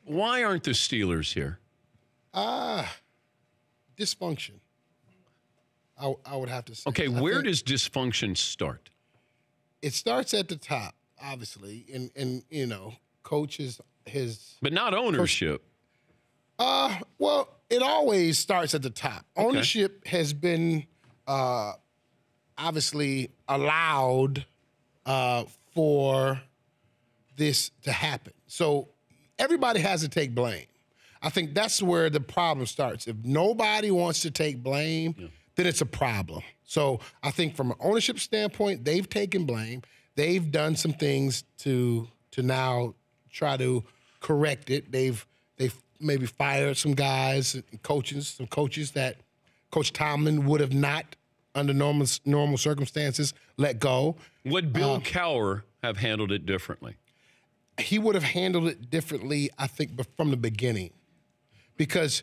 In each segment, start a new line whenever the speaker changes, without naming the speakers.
Why aren't the Steelers here?
Dysfunction. I would have to say.
Okay, where does dysfunction start?
It starts at the top, obviously, and coach is his.
But not ownership.
Well, it always starts at the top.
Okay.
Ownership has been obviously allowed for this to happen. So everybody has to take blame. I think that's where the problem starts. If nobody wants to take blame, then it's a problem. So I think from an ownership standpoint, they've taken blame. They've done some things to now try to correct it. They've maybe fired some guys, some coaches that Coach Tomlin would have not, under normal circumstances, let go.
Would Bill Cowher have handled it differently?
He would have handled it differently, I think, but from the beginning. Because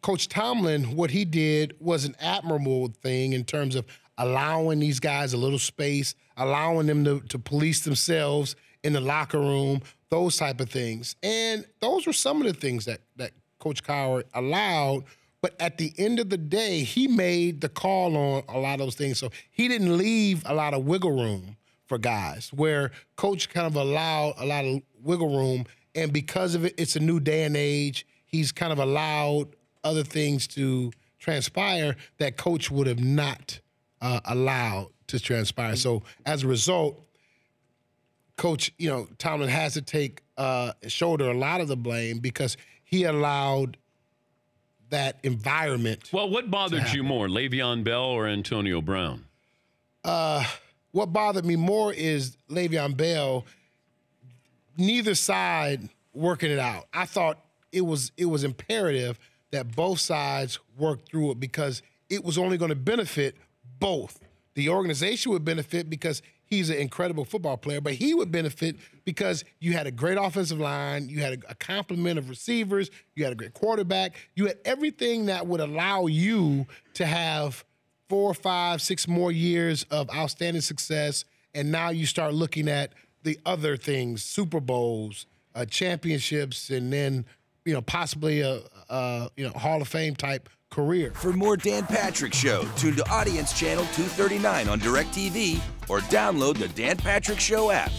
Coach Tomlin, what he did was an admirable thing in terms of allowing these guys a little space, allowing them to police themselves in the locker room, those type of things. And those were some of the things that Coach Cowher allowed. But at the end of the day, he made the call on a lot of those things. So he didn't leave a lot of wiggle room for guys, where Coach kind of allowed a lot of wiggle room. And because of it, it's a new day and age. He's kind of allowed other things to transpire that Coach would have not allowed to transpire. So as a result, Coach, Tomlin has to shoulder a lot of the blame because he allowed that environment.
Well, what bothered you more, Le'Veon Bell or Antonio Brown?
What bothered me more is Le'Veon Bell, neither side working it out. I thought it was imperative that both sides work through it because it was only going to benefit both. The organization would benefit because he's an incredible football player, but he would benefit because you had a great offensive line, you had a complement of receivers, you had a great quarterback, you had everything that would allow you to have 4, 5, 6 more years of outstanding success, and now you start looking at the other things, Super Bowls, championships, and then possibly a Hall of Fame type career.
For more Dan Patrick Show, tune to Audience Channel 239 on DirecTV or download the Dan Patrick Show app.